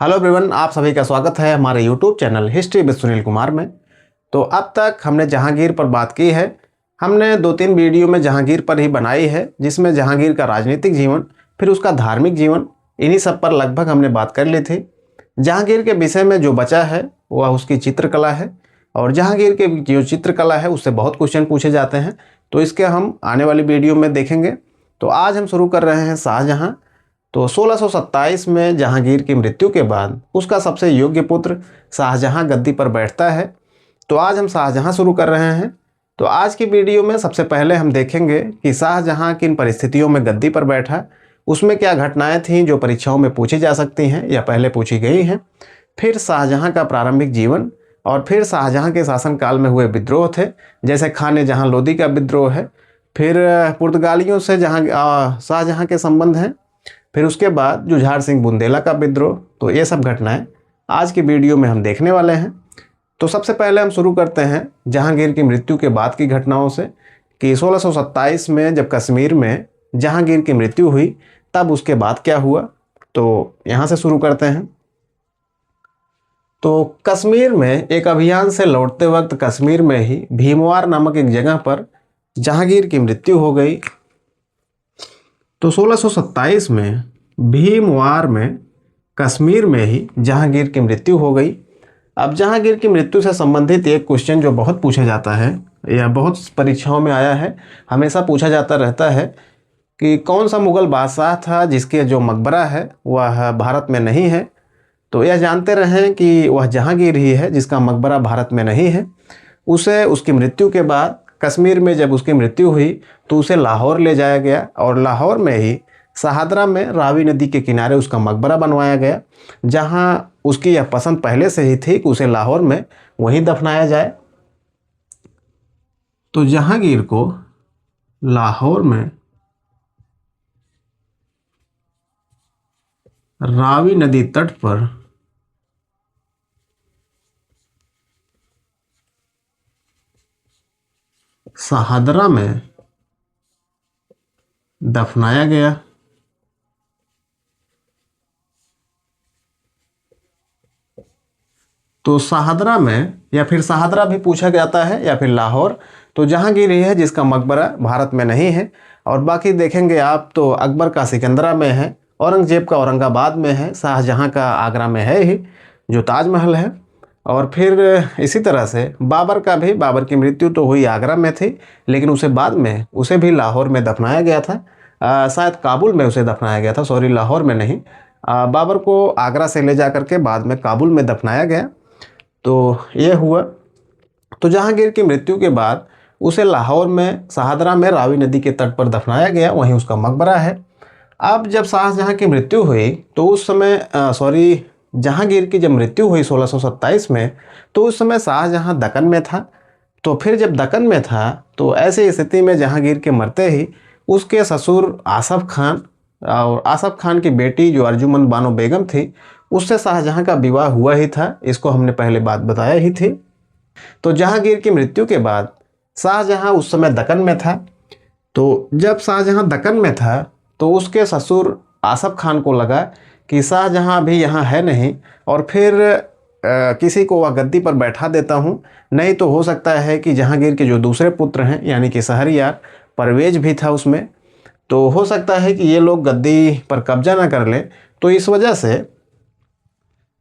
Hello everyone, आप सभी का स्वागत है हमारे YouTube channel history with Sunil Kumar में। तो अब तक हमने जहांगीर पर बात की है। हमने 2-3 वीडियो में जहांगीर पर ही बनाई है, जिसमें जहांगीर का राजनीतिक जीवन, फिर उसका धार्मिक जीवन, इन्हीं सब पर लगभग हमने बात कर ली थी। जहांगीर के विषय में जो बचा है वह उसकी चित्रकला है, और जहांगीर की जो चित्रकला है उससे बहुत क्वेश्चन पूछे जाते हैं, तो इसके हम आने वाली वीडियो में देखेंगे। तो आज हम शुरू कर रहे हैं शाहजहाँ। तो 1627 में जहांगीर की मृत्यु के बाद उसका सबसे योग्य पुत्र शाहजहाँ गद्दी पर बैठता है। तो आज हम शाहजहाँ शुरू कर रहे हैं। तो आज की वीडियो में सबसे पहले हम देखेंगे कि शाहजहाँ किन परिस्थितियों में गद्दी पर बैठा, उसमें क्या घटनाएं थीं जो परीक्षाओं में पूछी जा सकती हैं या पहले पूछी गई हैं। फिर शाहजहाँ का प्रारंभिक जीवन, और फिर शाहजहाँ के शासनकाल में हुए विद्रोह थे, जैसे खाने जहाँ लोदी का विद्रोह है। फिर पुर्तगालियों से शाहजहाँ के संबंध हैं। फिर उसके बाद जुझार सिंह बुंदेला का विद्रोह। तो ये सब घटनाएं आज की वीडियो में हम देखने वाले हैं। तो सबसे पहले हम शुरू करते हैं जहांगीर की मृत्यु के बाद की घटनाओं से, कि 1627 में जब कश्मीर में जहांगीर की मृत्यु हुई तब उसके बाद क्या हुआ। तो यहाँ से शुरू करते हैं। तो कश्मीर में एक अभियान से लौटते वक्त कश्मीर में ही भीमवार नामक एक जगह पर जहांगीर की मृत्यु हो गई। तो 1627 में भीमवार में कश्मीर में ही जहांगीर की मृत्यु हो गई। अब जहांगीर की मृत्यु से संबंधित एक क्वेश्चन जो बहुत पूछा जाता है या बहुत परीक्षाओं में आया है, हमेशा पूछा जाता रहता है कि कौन सा मुग़ल बादशाह था जिसके जो मकबरा है वह भारत में नहीं है। तो यह जानते रहें कि वह जहांगीर ही है जिसका मकबरा भारत में नहीं है। उसे उसकी मृत्यु के बाद कश्मीर में जब उसकी मृत्यु हुई तो उसे लाहौर ले जाया गया, और लाहौर में ही शहादरा में रावी नदी के किनारे उसका मकबरा बनवाया गया, जहां उसकी यह पसंद पहले से ही थी कि उसे लाहौर में वहीं दफनाया जाए। तो जहांगीर को लाहौर में रावी नदी तट पर शहादरा में दफनाया गया। तो शहादरा में, या फिर शहादरा भी पूछा जाता है, या फिर लाहौर, तो जहांगीर ही है जिसका मकबरा भारत में नहीं है। और बाकी देखेंगे आप तो अकबर का सिकंदरा में है, औरंगजेब का औरंगाबाद में है, शाहजहाँ का आगरा में है ही जो ताजमहल है। और फिर इसी तरह से बाबर का भी, बाबर की मृत्यु तो हुई आगरा में थी, लेकिन उसे बाद में उसे भी लाहौर में दफनाया गया था। शायद काबुल में उसे दफनाया गया था, सॉरी लाहौर में नहीं। बाबर को आगरा से ले जा करके बाद में काबुल में दफनाया गया। तो ये हुआ। तो जहांगीर की मृत्यु के बाद उसे लाहौर में शहादरा में रावी नदी के तट पर दफनाया गया, वहीं उसका मकबरा है। अब जब शाहजहाँ की मृत्यु हुई तो उस समय जहांगीर की जब मृत्यु हुई 1627 में, तो उस समय शाहजहाँ दक्कन में था। तो फिर जब दक्कन में था तो ऐसी स्थिति में जहांगीर के मरते ही उसके ससुर आसफ खान और आसफ खान की बेटी जो अर्जुमंद बानो बेगम थी, उससे शाहजहाँ का विवाह हुआ ही था। इसको हमने पहले बात बताया ही थी। तो जहांगीर की मृत्यु के बाद शाहजहाँ उस समय दक्कन में था। तो जब शाहजहाँ दक्कन में था तो उसके ससुर आसफ खान को लगा कि शाहजहाँ भी यहाँ है नहीं, और फिर किसी को वह गद्दी पर बैठा देता हूँ, नहीं तो हो सकता है कि जहांगीर के जो दूसरे पुत्र हैं यानी कि शहरयार, परवेज भी था उसमें, तो हो सकता है कि ये लोग गद्दी पर कब्जा ना कर लें। तो इस वजह से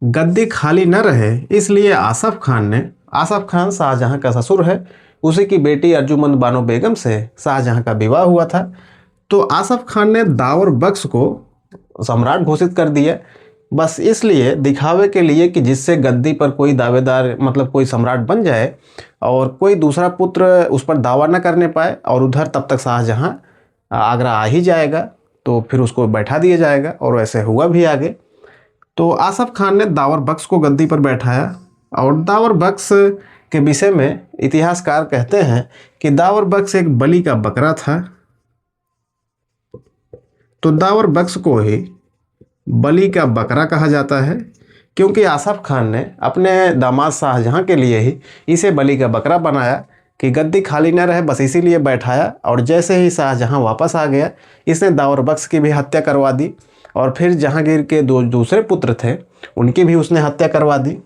गद्दी खाली न रहे, इसलिए आसफ खान शाहजहाँ का ससुर है, उसी की बेटी अर्जुमंद बानो बेगम से शाहजहाँ का विवाह हुआ था। तो आसफ खान ने दावर बख्श को सम्राट घोषित कर दिया, बस इसलिए दिखावे के लिए कि जिससे गद्दी पर कोई दावेदार, मतलब कोई सम्राट बन जाए और कोई दूसरा पुत्र उस पर दावा न करने पाए, और उधर तब तक शाहजहाँ आगरा आ ही जाएगा, तो फिर उसको बैठा दिया जाएगा, और वैसे हुआ भी आगे। तो आसफ खान ने दावर बख्श को गद्दी पर बैठाया, और दावर बख्श के विषय में इतिहासकार कहते हैं कि दावर बख्श एक बलि का बकरा था। तो दावर बख्श को ही बलि का बकरा कहा जाता है, क्योंकि आसफ खान ने अपने दामाद शाहजहाँ के लिए ही इसे बलि का बकरा बनाया कि गद्दी खाली न रहे, बस इसीलिए बैठाया। और जैसे ही शाहजहाँ वापस आ गया, इसने दावर बख्श की भी हत्या करवा दी, और फिर जहांगीर के दो दूसरे पुत्र थे उनकी भी उसने हत्या करवा दी।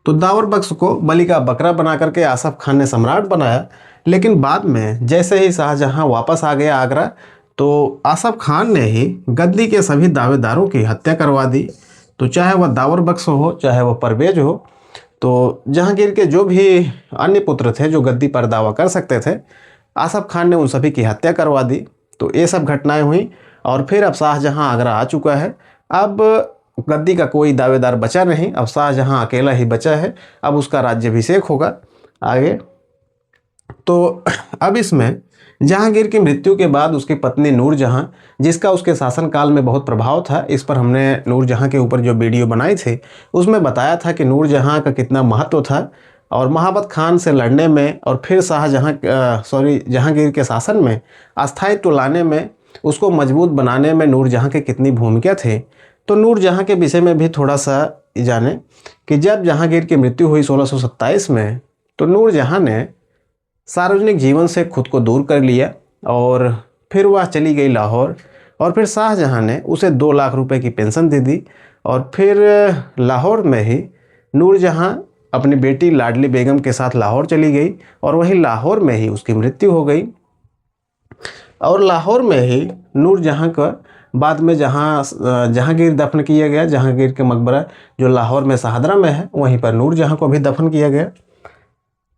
तो दावर बख्श को बलि का बकरा बना करके आसफ खान ने सम्राट बनाया, लेकिन बाद में जैसे ही शाहजहां वापस आ गया आगरा तो आसफ खान ने ही गद्दी के सभी दावेदारों की हत्या करवा दी। तो चाहे वह दावर बख्श हो चाहे वह परवेज हो, तो जहांगीर के जो भी अन्य पुत्र थे जो गद्दी पर दावा कर सकते थे, आसफ खान ने उन सभी की हत्या करवा दी। तो ये सब घटनाएं हुई और फिर अब शाहजहां आगरा आ चुका है। अब गद्दी का कोई दावेदार बचा नहीं, अब शाहजहां अकेला ही बचा है। अब उसका राज्याभिषेक होगा आगे। तो अब इसमें जहांगीर की मृत्यु के बाद उसकी पत्नी नूरजहां, जिसका उसके शासनकाल में बहुत प्रभाव था, इस पर हमने नूरजहां के ऊपर जो वीडियो बनाई थी उसमें बताया था कि नूरजहां का कितना महत्व था और महाबत खान से लड़ने में और फिर जहांगीर के शासन में अस्थायित्व लाने में, उसको मजबूत बनाने में नूरजहां की कितनी भूमिका थी। तो नूरजहां के विषय में भी थोड़ा सा जाने कि जब जहांगीर की मृत्यु हुई 1627 में, तो नूरजहां ने सार्वजनिक जीवन से खुद को दूर कर लिया और फिर वह चली गई लाहौर। और फिर शाहजहां ने उसे 2 लाख रुपए की पेंशन दे दी और फिर लाहौर में ही नूरजहां अपनी बेटी लाडली बेगम के साथ लाहौर चली गई और वहीं लाहौर में ही उसकी मृत्यु हो गई। और लाहौर में ही नूरजहां का बाद में जहांगीर दफन किया गया, जहांगीर के मकबरा जो लाहौर में शाहदरा में है वहीं पर नूरजहां को भी दफन किया गया।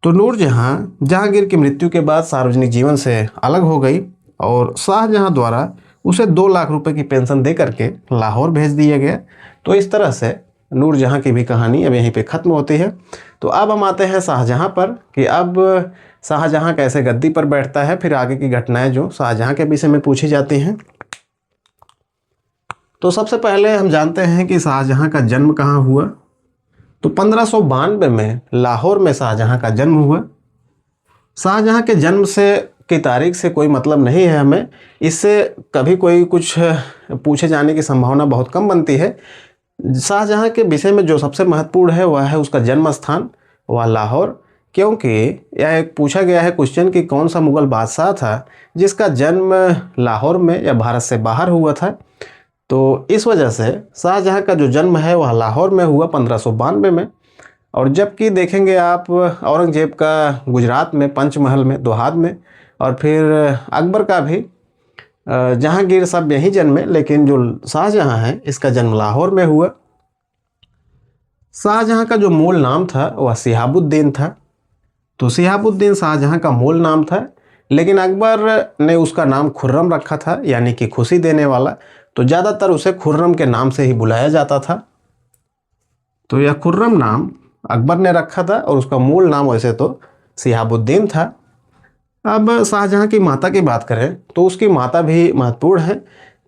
तो नूरजहां जहांगीर की मृत्यु के बाद सार्वजनिक जीवन से अलग हो गई और शाहजहां द्वारा उसे 2 लाख रुपए की पेंशन दे करके लाहौर भेज दिया गया। तो इस तरह से नूरजहां की भी कहानी अब यहीं पे ख़त्म होती है। तो अब हम आते हैं शाहजहां पर कि अब शाहजहां कैसे गद्दी पर बैठता है, फिर आगे की घटनाएं जो शाहजहां के विषय में पूछी जाती हैं। तो सबसे पहले हम जानते हैं कि शाहजहां का जन्म कहाँ हुआ। तो 1592 में लाहौर में शाहजहां का जन्म हुआ। शाहजहां के जन्म से की तारीख से कोई मतलब नहीं है हमें, इससे कभी कोई कुछ पूछे जाने की संभावना बहुत कम बनती है। शाहजहां के विषय में जो सबसे महत्वपूर्ण है वह है उसका जन्म स्थान, वह लाहौर, क्योंकि यह एक पूछा गया है क्वेश्चन कि कौन सा मुग़ल बादशाह था जिसका जन्म लाहौर में या भारत से बाहर हुआ था। तो इस वजह से शाहजहां का जो जन्म है वह लाहौर में हुआ 1592 में। और जबकि देखेंगे आप औरंगजेब का गुजरात में पंचमहल में दोहाद में, और फिर अकबर का भी जहांगीर सब यहीं जन्मे, लेकिन जो शाहजहां है इसका जन्म लाहौर में हुआ। शाहजहां का जो मूल नाम था वह सिहाबुद्दीन था। तो सिहाबुद्दीन शाहजहां का मूल नाम था, लेकिन अकबर ने उसका नाम खुर्रम रखा था, यानी कि खुशी देने वाला। तो ज़्यादातर उसे खुर्रम के नाम से ही बुलाया जाता था। तो यह खुर्रम नाम अकबर ने रखा था और उसका मूल नाम वैसे तो सिहाबुद्दीन था। अब शाहजहां की माता की बात करें तो उसकी माता भी महत्वपूर्ण है,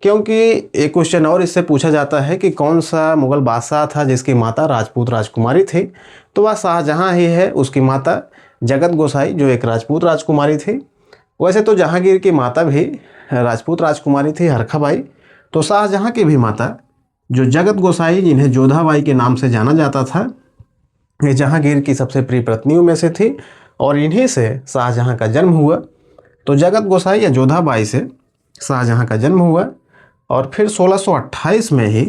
क्योंकि एक क्वेश्चन और इससे पूछा जाता है कि कौन सा मुग़ल बादशाह था जिसकी माता राजपूत राजकुमारी थी। तो वह शाहजहां ही है। उसकी माता जगत गोसाई जो एक राजपूत राजकुमारी थी। वैसे तो जहांगीर की माता भी राजपूत राजकुमारी थी, हरखाबाई। तो शाहजहां की भी माता जो जगत गोसाई, जिन्हें जोधाबाई के नाम से जाना जाता था, ये जहांगीर की सबसे प्रिय पत्नियों में से थी और इन्हीं से शाहजहां का जन्म हुआ। तो जगत गोसाई या जोधाबाई से शाहजहां का जन्म हुआ और फिर 1628 में ही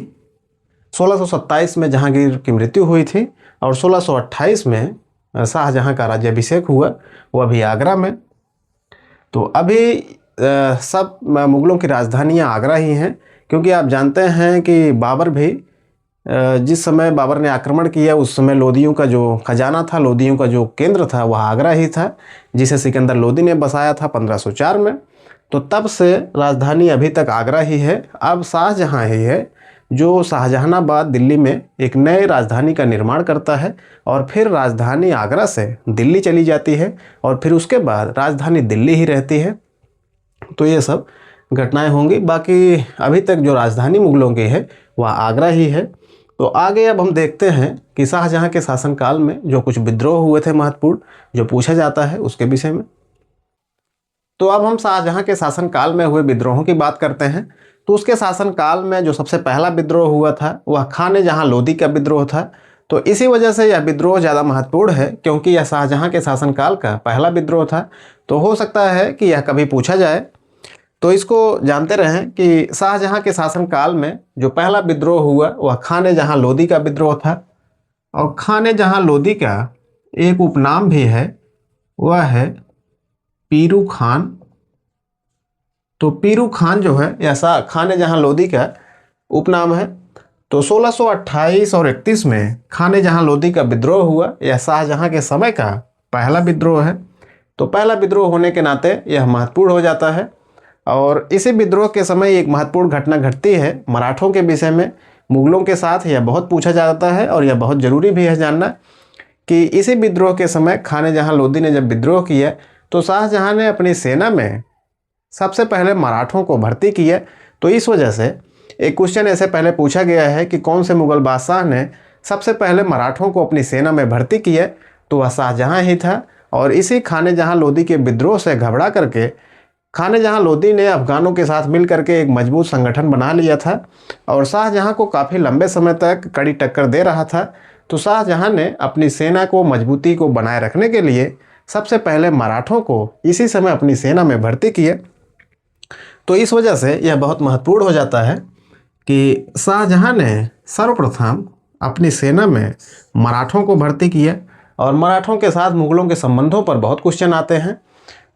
1627 में जहांगीर की मृत्यु हुई थी और 1628 में शाहजहां का राज्याभिषेक हुआ, वह भी आगरा में। तो अभी सब मुग़लों की राजधानियां आगरा ही हैं, क्योंकि आप जानते हैं कि बाबर भी जिस समय बाबर ने आक्रमण किया उस समय लोदियों का जो खजाना था, लोदियों का जो केंद्र था वह आगरा ही था, जिसे सिकंदर लोदी ने बसाया था 1504 में। तो तब से राजधानी अभी तक आगरा ही है। अब शाहजहां ही है जो शाहजहानाबाद दिल्ली में एक नए राजधानी का निर्माण करता है और फिर राजधानी आगरा से दिल्ली चली जाती है और फिर उसके बाद राजधानी दिल्ली ही रहती है। तो ये सब घटनाएं होंगी। बाकी अभी तक जो राजधानी मुग़लों की है वह आगरा ही है। तो आगे अब हम देखते हैं कि शाहजहां के शासनकाल में जो कुछ विद्रोह हुए थे महत्वपूर्ण, जो पूछा जाता है उसके विषय में। तो अब हम शाहजहां के शासनकाल में हुए विद्रोहों की बात करते हैं। तो उसके शासनकाल में जो सबसे पहला विद्रोह हुआ था वह खाने जहां लोदी का विद्रोह था। तो इसी वजह से यह विद्रोह ज़्यादा महत्वपूर्ण है, क्योंकि यह शाहजहां के शासनकाल का पहला विद्रोह था। तो हो सकता है कि यह कभी पूछा जाए। तो इसको जानते रहें कि शाहजहां के शासनकाल में जो पहला विद्रोह हुआ वह खाने जहां लोदी का विद्रोह था। और खाने जहां लोदी का एक उपनाम भी है, वह है पीरू खान। तो पीरू खान जो है या खाने जहां लोदी का उपनाम है। तो 1628 और 31 में खाने जहां लोदी का विद्रोह हुआ। यह शाहजहां के समय का पहला विद्रोह है। तो पहला विद्रोह होने के नाते यह महत्वपूर्ण हो जाता है। और इसी विद्रोह के समय एक महत्वपूर्ण घटना घटती है मराठों के विषय में, मुगलों के साथ। यह बहुत पूछा जाता है और यह बहुत ज़रूरी भी है जानना कि इसी विद्रोह के समय खाने जहां लोदी ने जब विद्रोह किया तो शाहजहां ने अपनी सेना में सबसे पहले मराठों को भर्ती किया। तो इस वजह से एक क्वेश्चन ऐसे पहले पूछा गया है कि कौन से मुगल बादशाह ने सबसे पहले मराठों को अपनी सेना में भर्ती किया, तो वह शाहजहां ही था। और इसी खाने जहां लोदी के विद्रोह से घबरा करके खाने जहां लोदी ने अफगानों के साथ मिल करके एक मजबूत संगठन बना लिया था और शाहजहां को काफ़ी लंबे समय तक कड़ी टक्कर दे रहा था। तो शाहजहां ने अपनी सेना को मजबूती को बनाए रखने के लिए सबसे पहले मराठों को इसी समय अपनी सेना में भर्ती किए। तो इस वजह से यह बहुत महत्वपूर्ण हो जाता है कि शाहजहां ने सर्वप्रथम अपनी सेना में मराठों को भर्ती किया। और मराठों के साथ मुगलों के संबंधों पर बहुत क्वेश्चन आते हैं।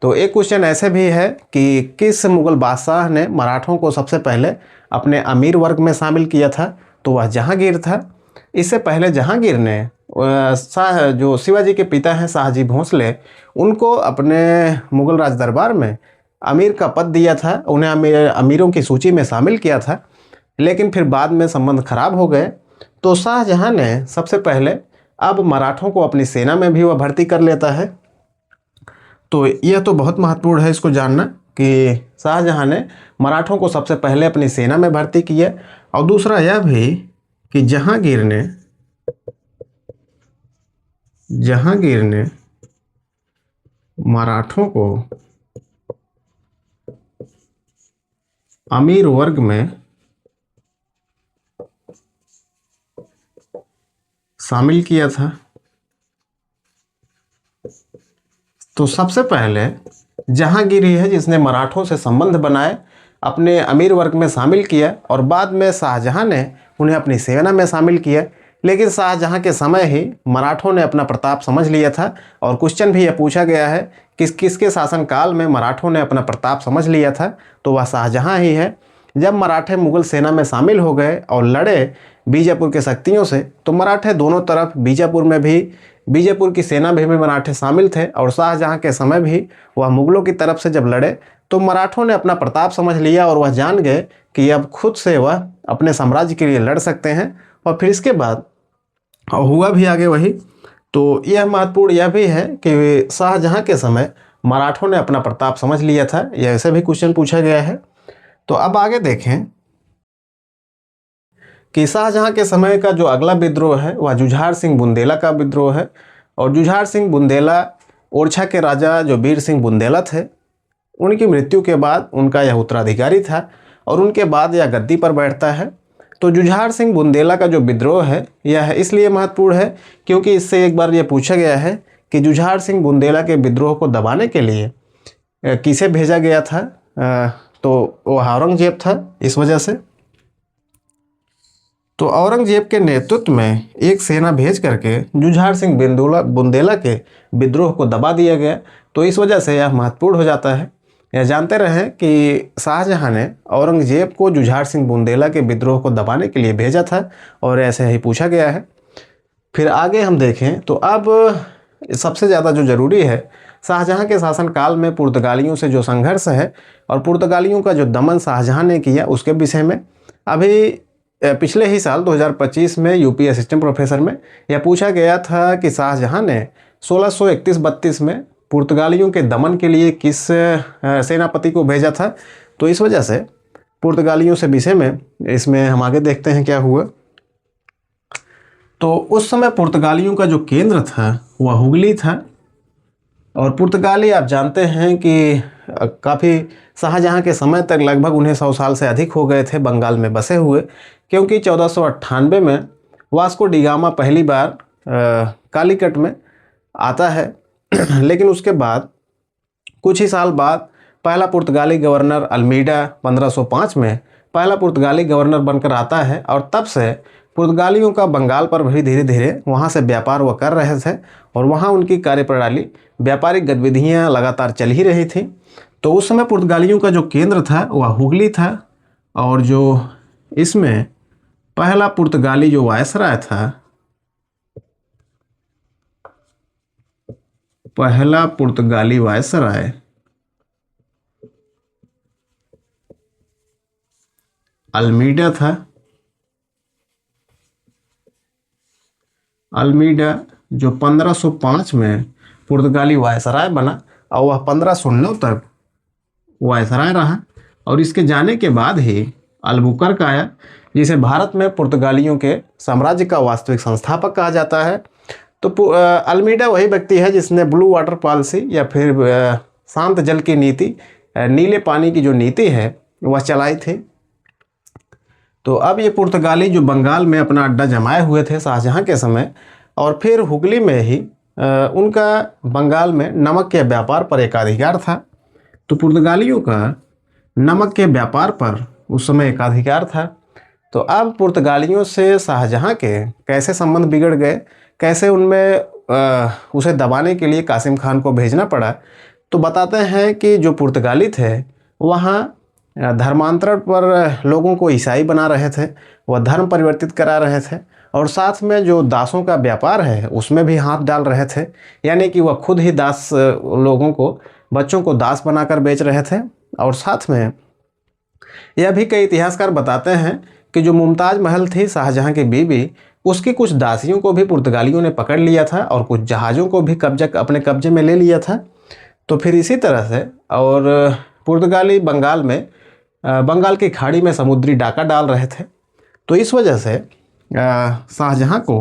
तो एक क्वेश्चन ऐसे भी है कि किस मुगल बादशाह ने मराठों को सबसे पहले अपने अमीर वर्ग में शामिल किया था, तो वह जहांगीर था। इससे पहले जहांगीर ने शाह जो शिवाजी के पिता हैं शाहजी भोंसले, उनको अपने मुगल राज दरबार में अमीर का पद दिया था, उन्हें अमीरों की सूची में शामिल किया था। लेकिन फिर बाद में संबंध खराब हो गए। तो शाहजहां ने सबसे पहले अब मराठों को अपनी सेना में भी वह भर्ती कर लेता है। तो यह तो बहुत महत्वपूर्ण है इसको जानना कि शाहजहां ने मराठों को सबसे पहले अपनी सेना में भर्ती किया। और दूसरा यह भी कि जहांगीर ने मराठों को अमीर वर्ग में शामिल किया था। तो सबसे पहले जहांगीर ही है जिसने मराठों से संबंध बनाए, अपने अमीर वर्ग में शामिल किया और बाद में शाहजहां ने उन्हें अपनी सेना में शामिल किया। लेकिन शाहजहां के समय ही मराठों ने अपना प्रताप समझ लिया था। और क्वेश्चन भी यह पूछा गया है कि किसके शासनकाल में मराठों ने अपना प्रताप समझ लिया था, तो वह शाहजहां ही है। जब मराठे मुगल सेना में शामिल हो गए और लड़े बीजापुर के शक्तियों से, तो मराठे दोनों तरफ बीजापुर की सेना में भी मराठे शामिल थे। और शाहजहां के समय भी वह मुगलों की तरफ से जब लड़े तो मराठों ने अपना प्रताप समझ लिया और वह जान गए कि अब खुद से वह अपने साम्राज्य के लिए लड़ सकते हैं। और फिर इसके बाद हुआ भी आगे वही। तो यह महत्वपूर्ण यह भी है कि शाहजहां के समय मराठों ने अपना प्रताप समझ लिया था। यह ऐसे भी क्वेश्चन पूछा गया है। तो अब आगे देखें कि शाहजहां के समय का जो अगला विद्रोह है वह जुझार सिंह बुंदेला का विद्रोह है। और जुझार सिंह बुंदेला ओरछा के राजा जो वीर सिंह बुंदेला थे, उनकी मृत्यु के बाद उनका यह उत्तराधिकारी था और उनके बाद यह गद्दी पर बैठता है। तो जुझार सिंह बुंदेला का जो विद्रोह है यह इसलिए महत्वपूर्ण है क्योंकि इससे एक बार यह पूछा गया है कि जुझार सिंह बुंदेला के विद्रोह को दबाने के लिए किसे भेजा गया था, तो वो औरंगजेब था। इस वजह से तो औरंगजेब के नेतृत्व में एक सेना भेज करके जुझार सिंह बुंदेला के विद्रोह को दबा दिया गया। तो इस वजह से यह महत्वपूर्ण हो जाता है। यह जानते रहें कि शाहजहां ने औरंगजेब को जुझार सिंह बुंदेला के विद्रोह को दबाने के लिए भेजा था और ऐसे ही पूछा गया है। फिर आगे हम देखें तो अब सबसे ज़्यादा जो ज़रूरी है, शाहजहां के शासनकाल में पुर्तगालियों से जो संघर्ष है और पुर्तगालियों का जो दमन शाहजहां ने किया उसके विषय में अभी पिछले ही साल 2025 में यूपी असिस्टेंट प्रोफेसर में यह पूछा गया था कि शाहजहां ने 1631-32 में पुर्तगालियों के दमन के लिए किस सेनापति को भेजा था। तो इस वजह से पुर्तगालियों से विषय में इसमें हम आगे देखते हैं क्या हुआ। तो उस समय पुर्तगालियों का जो केंद्र था वह हुगली था। और पुर्तगाली आप जानते हैं कि काफ़ी शाहजहां के समय तक लगभग उन्हें 100 साल से अधिक हो गए थे बंगाल में बसे हुए, क्योंकि 1498 में वास्को डी गामा पहली बार कालीकट में आता है। लेकिन उसके बाद कुछ ही साल बाद पहला पुर्तगाली गवर्नर अल्मीडा 1505 में पहला पुर्तगाली गवर्नर बनकर आता है और तब से पुर्तगालियों का बंगाल पर भी धीरे धीरे वहाँ से व्यापार वह कर रहे थे और वहाँ उनकी कार्यप्रणाली व्यापारिक गतिविधियाँ लगातार चल ही रही थी। तो उस समय पुर्तगालियों का जो केंद्र था वह हुगली था और जो इसमें पहला पुर्तगाली जो वायसराय था, पहला पुर्तगाली वायसराय अल्मीडा था। अल्मीडा जो 1505 में पुर्तगाली वायसराय बना और वह 1509 तक वायसराय रहा और इसके जाने के बाद ही अल्बुकर्क आया, जिसे भारत में पुर्तगालियों के साम्राज्य का वास्तविक संस्थापक कहा जाता है। तो अल्मीडा वही व्यक्ति है जिसने ब्लू वाटर पॉलिसी या फिर शांत जल की नीति, नीले पानी की जो नीति है वह चलाई थी। तो अब ये पुर्तगाली जो बंगाल में अपना अड्डा जमाए हुए थे शाहजहां के समय, और फिर हुगली में ही उनका बंगाल में नमक के व्यापार पर एकाधिकार था। तो पुर्तगालियों का नमक के व्यापार पर उस समय एकाधिकार था। तो अब पुर्तगालियों से शाहजहां के कैसे संबंध बिगड़ गए, कैसे उनमें उसे दबाने के लिए कासिम खान को भेजना पड़ा, तो बताते हैं कि जो पुर्तगाली थे वहाँ धर्मांतरण पर लोगों को ईसाई बना रहे थे, वह धर्म परिवर्तित करा रहे थे और साथ में जो दासों का व्यापार है उसमें भी हाथ डाल रहे थे, यानी कि वह खुद ही दास लोगों को, बच्चों को दास बनाकर बेच रहे थे। और साथ में यह भी कई इतिहासकार बताते हैं कि जो मुमताज़ महल थी शाहजहां की बीवी, उसकी कुछ दासियों को भी पुर्तगालियों ने पकड़ लिया था और कुछ जहाज़ों को भी अपने कब्जे में ले लिया था। तो फिर इसी तरह से और पुर्तगाली बंगाल की खाड़ी में समुद्री डाका डाल रहे थे। तो इस वजह से शाहजहां को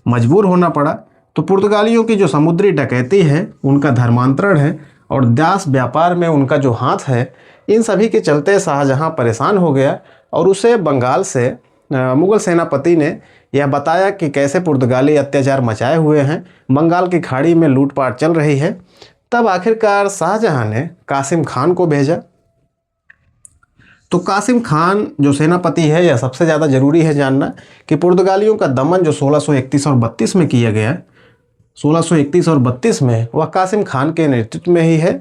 मजबूर होना पड़ा। तो पुर्तगालियों की जो समुद्री डकैती है, उनका धर्मांतरण है और दास व्यापार में उनका जो हाथ है, इन सभी के चलते शाहजहां परेशान हो गया और उसे बंगाल से मुग़ल सेनापति ने यह बताया कि कैसे पुर्तगाली अत्याचार मचाए हुए हैं, बंगाल की खाड़ी में लूटपाट चल रही है। तब आखिरकार शाहजहां ने कासिम खान को भेजा। तो कासिम खान जो सेनापति है, यह सबसे ज़्यादा ज़रूरी है जानना कि पुर्तगालियों का दमन जो 1631 और 32 में किया गया, 1631 और 32 में, वह कासिम खान के नेतृत्व में ही है।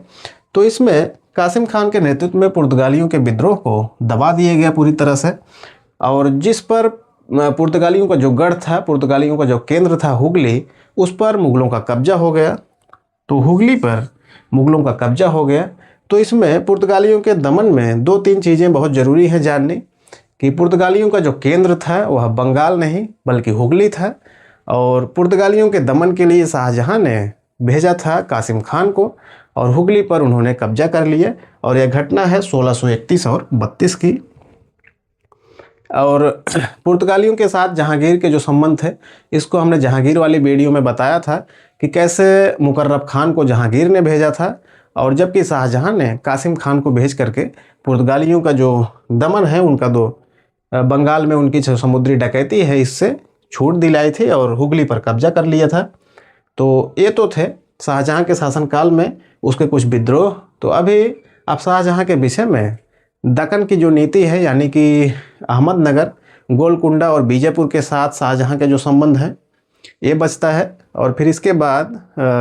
तो इसमें कासिम खान के नेतृत्व में पुर्तगालियों के विद्रोह को दबा दिया गया पूरी तरह से, और जिस पर पुर्तगालियों का जो गढ़ था, पुर्तगालियों का जो केंद्र था हुगली, उस पर मुग़लों का कब्जा हो गया। तो हुगली पर मुग़लों का कब्जा हो गया। तो इसमें पुर्तगालियों के दमन में 2-3 चीज़ें बहुत ज़रूरी हैं जाननी, कि पुर्तगालियों का जो केंद्र था वह बंगाल नहीं बल्कि हुगली था, और पुर्तगालियों के दमन के लिए शाहजहां ने भेजा था कासिम खान को और हुगली पर उन्होंने कब्जा कर लिया। और यह घटना है 1631 और 32 की। और पुर्तगालियों के साथ जहांगीर के जो संबंध थे, इसको हमने जहांगीर वाली वीडियो में बताया था कि कैसे मुकर्रब खान को जहांगीर ने भेजा था, और जबकि शाहजहां ने कासिम खान को भेज करके पुर्तगालियों का जो दमन है, उनका दो बंगाल में उनकी जो समुद्री डकैती है, इससे छूट दिलाई थी और हुगली पर कब्जा कर लिया था। तो ये तो थे शाहजहां के शासनकाल में उसके कुछ विद्रोह। तो अभी अब शाहजहां के विषय में दक्कन की जो नीति है, यानी कि अहमदनगर, गोलकुंडा और बीजापुर के साथ शाहजहां के जो संबंध हैं, ये बचता है। और फिर इसके बाद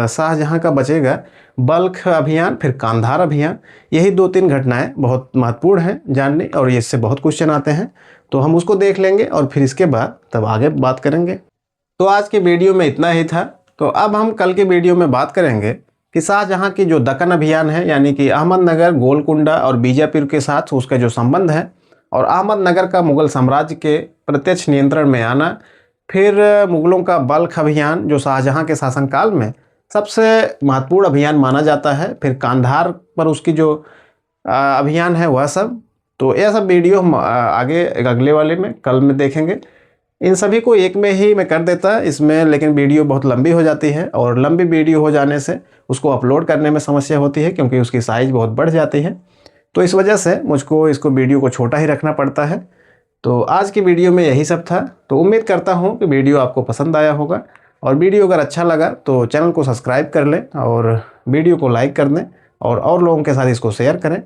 शाहजहां का बचेगा बल्ख अभियान, फिर कांधार अभियान। यही 2-3 घटनाएं बहुत महत्वपूर्ण हैं जानने, और इससे बहुत क्वेश्चन आते हैं, तो हम उसको देख लेंगे और फिर इसके बाद तब आगे बात करेंगे। तो आज के वीडियो में इतना ही था। तो अब हम कल के वीडियो में बात करेंगे कि शाहजहां की जो दक्कन अभियान है, यानी कि अहमदनगर, गोलकुंडा और बीजापुर के साथ उसका जो संबंध है, और अहमदनगर का मुग़ल साम्राज्य के प्रत्यक्ष नियंत्रण में आना, फिर मुग़लों का बल्ख अभियान जो शाहजहां के शासनकाल में सबसे महत्वपूर्ण अभियान माना जाता है, फिर कांधार पर उसकी जो अभियान है वह सब। तो यह सब वीडियो हम आगे अगले वाले में कल में देखेंगे। इन सभी को एक में ही मैं कर देता इसमें, लेकिन वीडियो बहुत लंबी हो जाती है, और लंबी वीडियो हो जाने से उसको अपलोड करने में समस्या होती है क्योंकि उसकी साइज़ बहुत बढ़ जाती है। तो इस वजह से मुझको इसको वीडियो को छोटा ही रखना पड़ता है। तो आज की वीडियो में यही सब था। तो उम्मीद करता हूँ कि वीडियो आपको पसंद आया होगा, और वीडियो अगर अच्छा लगा तो चैनल को सब्सक्राइब कर लें और वीडियो को लाइक कर दें और लोगों के साथ इसको शेयर करें।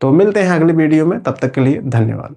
तो मिलते हैं अगली वीडियो में, तब तक के लिए धन्यवाद।